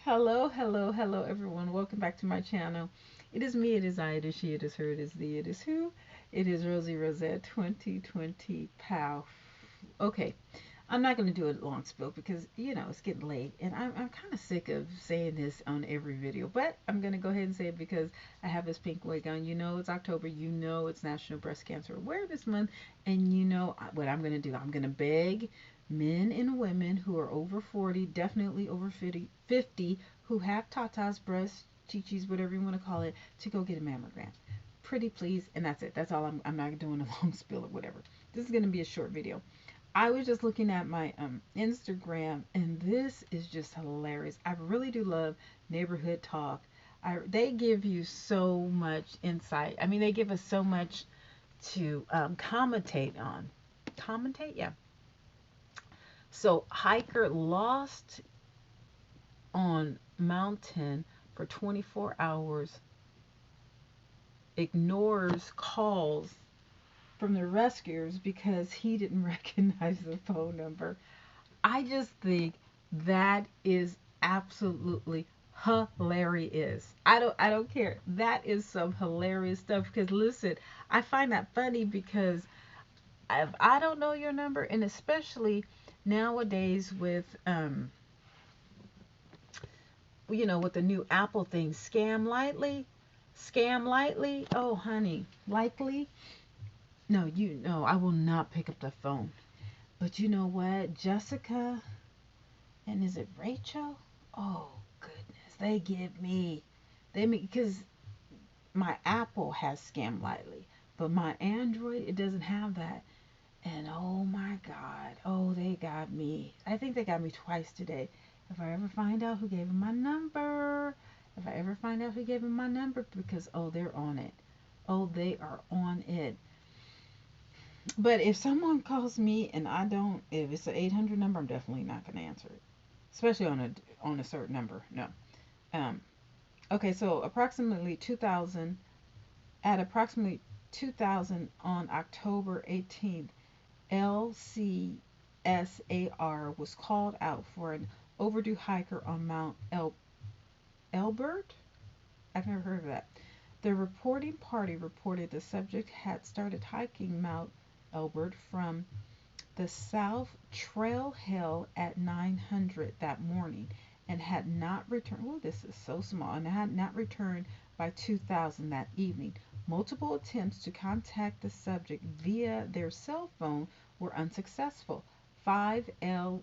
Hello, hello, hello, everyone. Welcome back to my channel. It is me, it is I, it is she, it is her, it is thee, it is who. It is Rosie Rosette 2020 POW. Okay, I'm not going to do a long spiel because, it's getting late and I'm kind of sick of saying this on every video. But I'm going to go ahead and say it because I have this pink wig on. You know it's October. You know it's National Breast Cancer Awareness Month. And you know what I'm going to do. I'm going to beg men and women who are over 40, definitely over 50 who have tatas, breasts, chi-chis, whatever you want to call it, to go get a mammogram. Pretty please, and that's it. That's all. I'm not doing a long spiel or whatever. This is going to be a short video. I was just looking at my Instagram, and this is just hilarious. I really do love neighborhood talk. They give you so much insight. I mean, they give us so much to commentate on. Commentate, yeah. So, hiker lost on mountain for 24 hours, ignores calls from the rescuers because he didn't recognize the phone number. I just think that is absolutely hilarious. I don't care. That is some hilarious stuff because listen, I find that funny because if I don't know your number, and especially nowadays with with the new Apple thing, scam lightly. Oh honey, likely. No, you know I will not pick up the phone. But you know what? Jessica, and is it Rachel? Oh goodness, they give me because my Apple has scam lightly, but my Android it doesn't have that. And oh my God, oh they got me. I think they got me twice today. If I ever find out who gave him my number, if I ever find out who gave him my number, because oh they're on it. Oh they are on it. But if someone calls me and I don't, if it's an 800 number, I'm definitely not going to answer it, especially on a certain number. No. Um. Okay. So approximately 2000 at approximately 2000 on October 18th, LCSAR was called out for an overdue hiker on Mount Elbert. I've never heard of that. The reporting party reported the subject had started hiking Mount Elbert from the South Trailhead at 900 that morning and had not returned. Oh, this is so small. And had not returned by 2000 that evening. Multiple attempts to contact the subject via their cell phone were unsuccessful. Five no,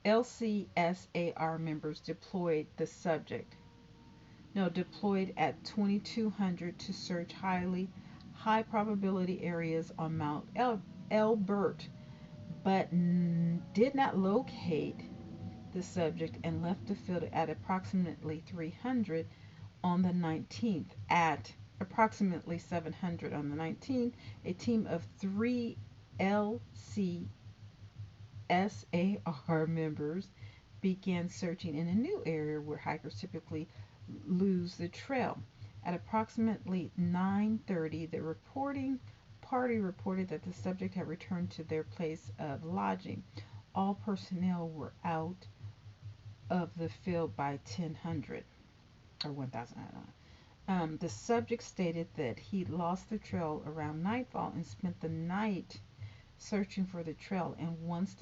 LCSAR members deployed at 2200 to search high probability areas on Mount Elbert, but did not locate the subject and left the field at approximately 300 on the 19th. At approximately 700 on the 19th, a team of three LCSAR members began searching in a new area where hikers typically lose the trail. At approximately 9:30, the reporting party reported that the subject had returned to their place of lodging. All personnel were out of the field by 1000 or 1000. I don't know. The subject stated that he lost the trail around nightfall and spent the night searching for the trail, and once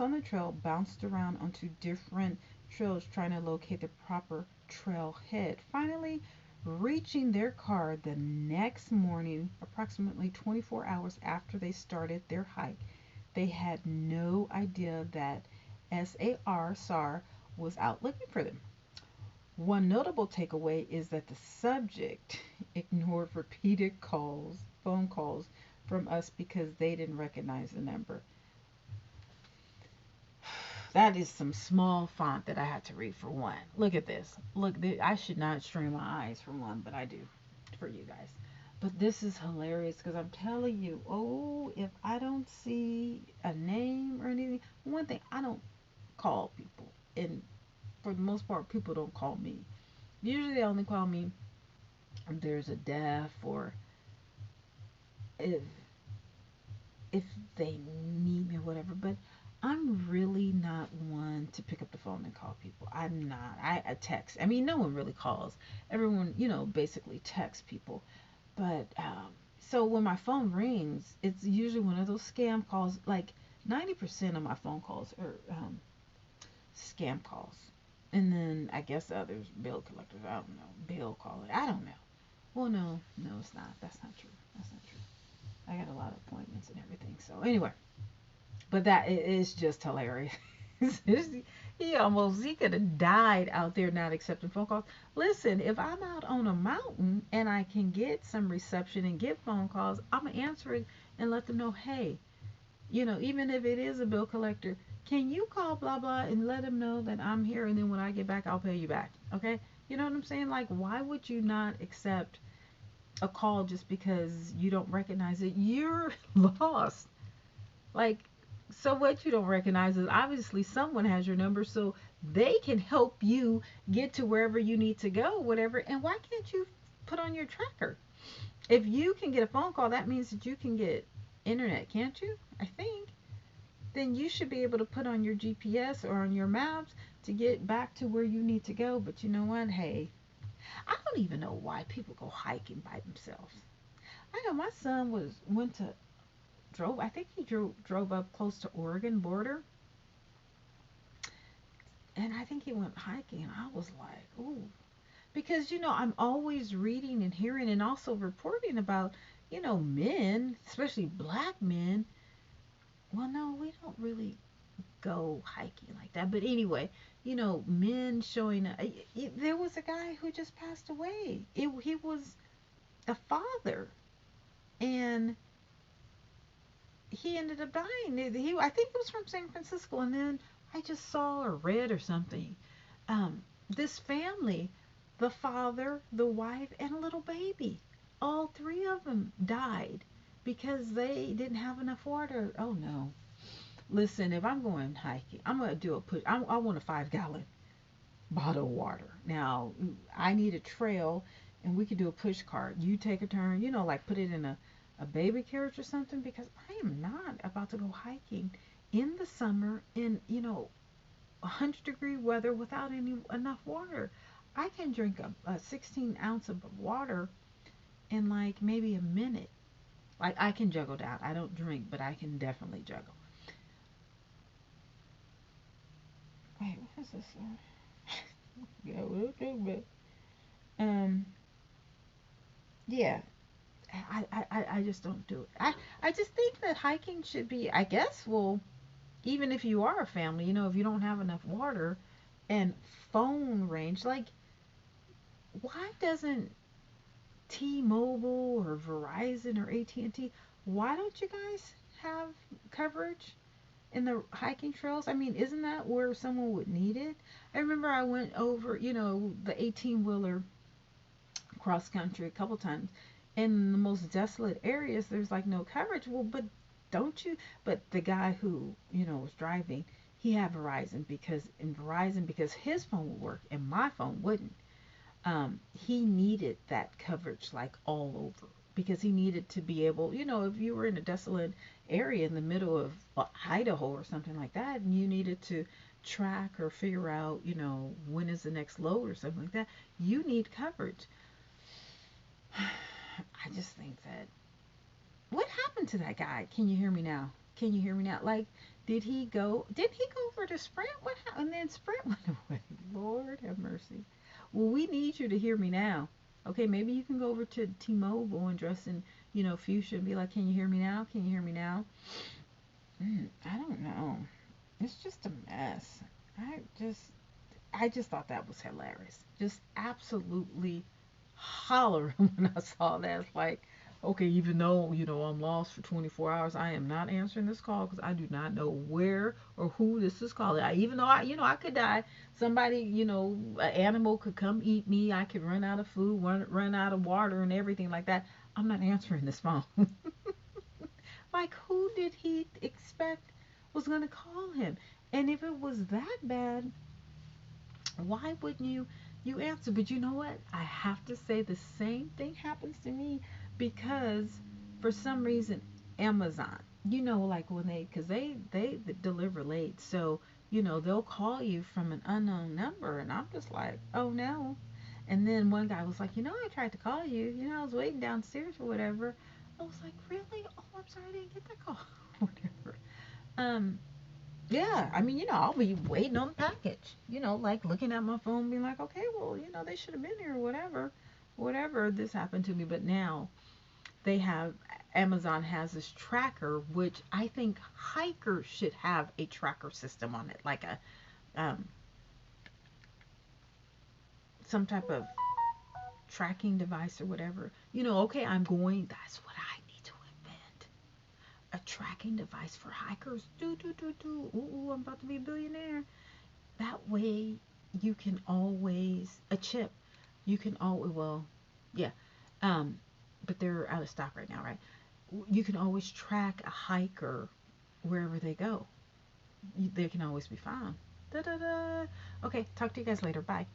on the trail, bounced around onto different trails trying to locate the proper trailhead. Finally, reaching their car the next morning, approximately 24 hours after they started their hike, they had no idea that SAR was out looking for them. One notable takeaway is that the subject ignored repeated phone calls from us because they didn't recognize the number. That is some small font that I had to read for one. Look at this. Look, I should not strain my eyes for one, but I do for you guys. But this is hilarious because I'm telling you, oh, if I don't see a name or anything, one thing, I don't call people. And for the most part, people don't call me. Usually they only call me if there's a death or if if they need me or whatever. But to pick up the phone and call people. I'm not. I text. I mean, no one really calls. Everyone, basically texts people. But so when my phone rings, it's usually one of those scam calls. Like 90% of my phone calls are scam calls. And then I guess the others, bill collectors. I don't know. Bill calling. I don't know. Well, no, it's not. That's not true. That's not true. I got a lot of appointments and everything. So anyway, but that is just hilarious. He could have died out there not accepting phone calls. Listen, if I'm out on a mountain and I can get some reception and get phone calls, I'm gonna answer it and let them know, hey, even if it is a bill collector, can you call blah blah and let them know that I'm here, and then when I get back, I'll pay you back. Okay? You know what I'm saying? Like, why would you not accept a call just because you don't recognize it? You're lost. Like, so what? You don't recognize is obviously someone has your number, so they can help you get to wherever you need to go, whatever. And why can't you put on your tracker? If you can get a phone call, that means that you can get internet, can't you? I think. Then you should be able to put on your GPS or on your maps to get back to where you need to go. But you know what? Hey, I don't even know why people go hiking by themselves. I know my son went to drove. I think he drove up close to Oregon border, and I think he went hiking. And I was like, ooh, because I'm always reading and hearing and also reporting about men, especially black men. Well, no, we don't really go hiking like that. But anyway, men showing up. There was a guy who just passed away. He was a father, and he ended up dying. I think it was from San Francisco, and then I just saw or read or something. This family, the father, the wife, and a little baby, all three of them died because they didn't have enough water. Oh no! Listen, if I'm going hiking, I'm gonna do a push. I want a 5-gallon bottle of water. Now I need a trail, and we could do a push cart. You take a turn, like put it in a baby carriage or something, because I am not about to go hiking in the summer in 100-degree weather without enough water. I can drink a 16 ounce of water in like maybe a minute. Like, I can juggle down. I don't drink, but I can definitely juggle. Wait, what is this? Yeah, we'll do, but yeah, I just don't do it. I just think that hiking should be, I guess, well, even if you are a family, if you don't have enough water and phone range, like, why doesn't T-Mobile or Verizon or AT&T, why don't you guys have coverage in the hiking trails? I mean, isn't that where someone would need it? I remember I went over, the 18-wheeler cross country a couple times. In the most desolate areas, there's like no coverage. Well, but don't you? But the guy who, was driving, he had Verizon because his phone would work and my phone wouldn't. He needed that coverage like all over because he needed to be able, if you were in a desolate area in the middle of Idaho or something like that, and you needed to track or figure out, when is the next load or something like that, you need coverage. I just think that, what happened to that guy? Can you hear me now? Can you hear me now? Like, did he go over to Sprint? What happened? And then Sprint went away. Lord have mercy. Well, we need you to hear me now. Okay, maybe you can go over to T-Mobile and dress in, fuchsia and be like, can you hear me now? Can you hear me now? I don't know. It's just a mess. I just thought that was hilarious. Just absolutely hollering when I saw that. It's like, okay, even though, I'm lost for 24 hours, I am not answering this call because I do not know where or who this is calling. Even though I could die. Somebody, an animal could come eat me. I could run out of food, run out of water and everything like that. I'm not answering this phone. Like, who did he expect was going to call him? And if it was that bad, why wouldn't you answer? But you know what? I have to say the same thing happens to me because for some reason Amazon, like when because they deliver late, so they'll call you from an unknown number, and I'm just like, oh no. And then one guy was like, I tried to call you. I was waiting downstairs or whatever. I was like, really? Oh, I'm sorry I didn't get that call. Whatever. Um, yeah, I mean, I'll be waiting on the package, like looking at my phone, being like, okay, well, they should have been here or whatever. Whatever, this happened to me. But now they have, Amazon has this tracker, which I think hikers should have a tracker system on it, like a, um, some type of tracking device or whatever. Okay, that's what I need to invent. A tracking device for hikers. Do. Ooh, I'm about to be a billionaire. That way you can always, a chip, you can always, well, yeah, um, but they're out of stock right now, right? You can always track a hiker wherever they go. They can always be found. Da da da. Okay, talk to you guys later. Bye.